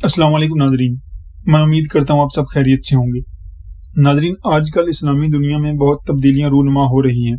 अस्सलाम वालेकुम नाजरीन, मैं उम्मीद करता हूँ आप सब खैरियत से होंगे। नाजरीन, आजकल इस्लामी दुनिया में बहुत तब्दीलियाँ रूनुमा हो रही हैं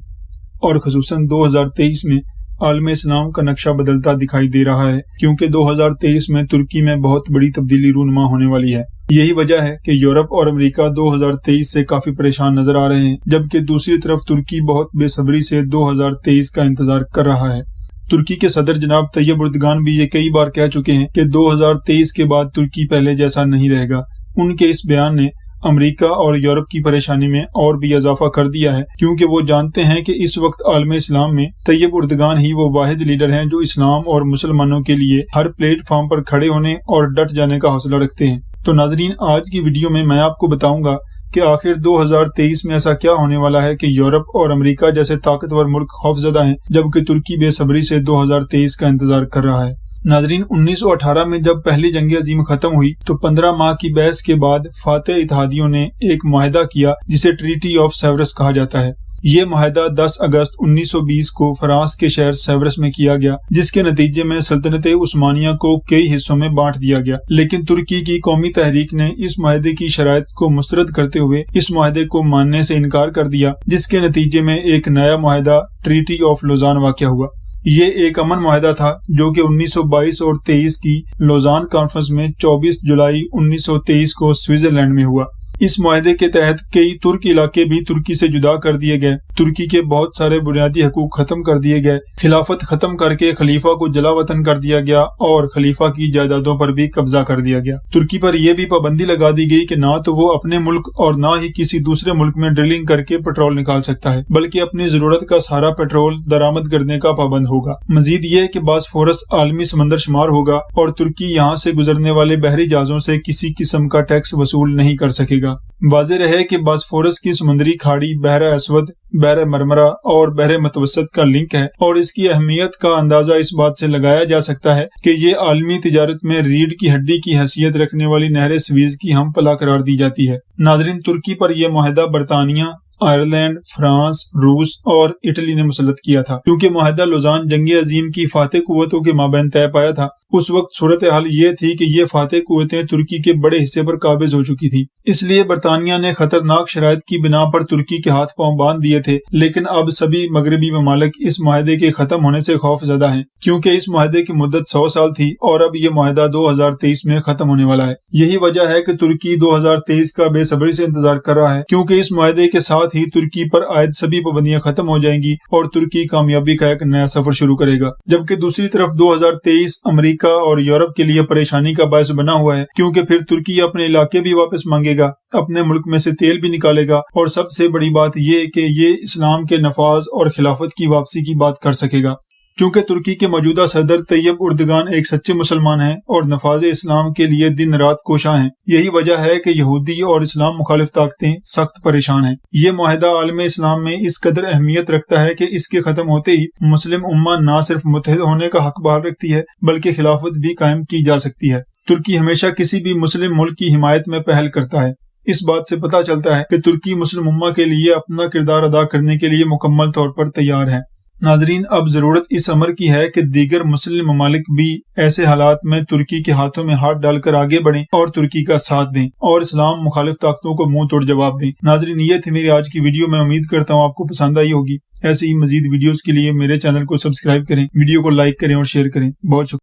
और ख़ुसूसन 2023 में आलम इस्लाम का नक्शा बदलता दिखाई दे रहा है, क्योंकि 2023 में तुर्की में बहुत बड़ी तब्दीली रूनुमा होने वाली है। यही वजह है कि यूरोप और अमेरिका 2023 से काफी परेशान नजर आ रहे हैं, जबकि दूसरी तरफ तुर्की बहुत बेसब्री से 2023 का इंतजार कर रहा है। तुर्की के सदर जनाब तैयब उर्दगान भी ये कई बार कह चुके हैं कि 2023 के बाद तुर्की पहले जैसा नहीं रहेगा। उनके इस बयान ने अमेरिका और यूरोप की परेशानी में और भी इजाफा कर दिया है, क्योंकि वो जानते हैं कि इस वक्त आलम इस्लाम में तैयब उर्दगान ही वो वाहिद लीडर हैं जो इस्लाम और मुसलमानों के लिए हर प्लेटफॉर्म पर खड़े होने और डट जाने का हौसला रखते हैं। तो नाजरीन, आज की वीडियो में मैं आपको बताऊंगा कि आखिर 2023 में ऐसा क्या होने वाला है कि यूरोप और अमेरिका जैसे ताकतवर मुल्क खौफजदा हैं, जबकि तुर्की बेसब्री से 2023 का इंतजार कर रहा है। नाजरीन, 1918 में जब पहली जंग अजीम खत्म हुई तो 15 माह की बहस के बाद फातेह इत्तेहादियों ने एक मुआहदा किया जिसे ट्रीटी ऑफ सेवरस कहा जाता है। ये मुआहदा 10 अगस्त 1920 को फ्रांस के शहर सेवरस में किया गया, जिसके नतीजे में सल्तनत उस्मानिया को कई हिस्सों में बांट दिया गया। लेकिन तुर्की की कौमी तहरीक ने इस मुआहदे की शराइत को मुस्तरद करते हुए इस मुआहदे को मानने से इनकार कर दिया, जिसके नतीजे में एक नया मुआहदा ट्रीटी ऑफ लोजान वाक़या हुआ। ये एक अमन मुआहदा था जो कि 1922 और 23 की लोजान कॉन्फ्रेंस में 24 जुलाई 1923 को स्विट्जरलैंड में हुआ। इस मुआहदे के तहत कई तुर्क इलाके भी तुर्की से जुदा कर दिए गए, तुर्की के बहुत सारे बुनियादी हकूक खत्म कर दिए गए, खिलाफत खत्म करके खलीफा को जलावतन कर दिया गया और खलीफा की जायदादों पर भी कब्जा कर दिया गया। तुर्की पर यह भी पाबंदी लगा दी गई कि ना तो वो अपने मुल्क और ना ही किसी दूसरे मुल्क में ड्रिलिंग करके पेट्रोल निकाल सकता है, बल्कि अपनी जरूरत का सारा पेट्रोल दरामद करने का पाबंद होगा। मजीद ये कि बास्फोरस आलमी समंदर शुमार होगा और तुर्की यहाँ से गुजरने वाले बहरी जहाजों से किसी किस्म का टैक्स वसूल नहीं कर सकेगा। वाज़ेह रहे कि बास्फोरस की समुद्री खाड़ी बहरा असवद, बहरा मरमरा और बहरे मतवसत का लिंक है और इसकी अहमियत का अंदाजा इस बात से लगाया जा सकता है कि ये आलमी तिजारत में रीढ़ की हड्डी की हैसियत रखने वाली नहर स्वीज की हम पला करार दी जाती है। नाजरीन, तुर्की पर यह मुआहदा बरतानिया, आयरलैंड, फ्रांस, रूस और इटली ने मुसल्लत किया था। क्योंकि मुआहदा लोजान जंग अजीम की फातेह कुव्वतों के माबैन तय पाया था, उस वक्त सूरत हाल ये थी कि ये फातेह कुव्वतें तुर्की के बड़े हिस्से पर काबिज हो चुकी थी। इसलिए बरतानिया ने खतरनाक शराइत की बिना पर तुर्की के हाथ पांव बांध दिए थे। लेकिन अब सभी मगरबी ममालिक इस मुआहदे के खत्म होने से खौफजदा हैं, क्योंकि इस मुआहदे की मुद्दत 100 साल थी और अब ये मुआहदा 2023 में खत्म होने वाला है। यही वजह है कि तुर्की 2023 का बेसब्री से इंतजार कर रहा है, क्योंकि इस मुआहदे के साथ ही तुर्की पर आयद सभी पाबंदियां खत्म हो जाएंगी और तुर्की कामयाबी का एक नया सफर शुरू करेगा। जबकि दूसरी तरफ 2023 अमेरिका और यूरोप के लिए परेशानी का बायस बना हुआ है, क्योंकि फिर तुर्की अपने इलाके भी वापस मांगेगा, अपने मुल्क में से तेल भी निकालेगा और सबसे बड़ी बात यह कि ये इस्लाम के नफाज और खिलाफत की वापसी की बात कर सकेगा। चूंकि तुर्की के मौजूदा सदर तैयब उर्दगान एक सच्चे मुसलमान हैं और नफाज इस्लाम के लिए दिन रात कोशा हैं, यही वजह है कि यहूदी और इस्लाम मुखालिफ ताकतें सख्त परेशान हैं। ये मुआहदा आलम इस्लाम में इस कदर अहमियत रखता है कि इसके खत्म होते ही मुस्लिम उम्मा न सिर्फ मुत्तहिद होने का हक बहाल रखती है, बल्कि खिलाफत भी कायम की जा सकती है। तुर्की हमेशा किसी भी मुस्लिम मुल्क की हिमायत में पहल करता है। इस बात से पता चलता है कि तुर्की मुस्लिम उम्मा के लिए अपना किरदार अदा करने के लिए मुकम्मल तौर पर तैयार है। नाजरीन, अब जरूरत इस अमर की है कि दीगर मुस्लिम ममालिक भी ऐसे हालात में तुर्की के हाथों में हाथ डालकर आगे बढ़ें और तुर्की का साथ दें और इस्लाम मुखालिफ ताकतों को मुंह तोड़ जवाब दें। नाजरीन, ये थी मेरी आज की वीडियो। मैं उम्मीद करता हूँ आपको पसंद आई होगी। ऐसे ही मजीद वीडियोस के लिए मेरे चैनल को सब्सक्राइब करें, वीडियो को लाइक करें और शेयर करें। बहुत शुक्रिया।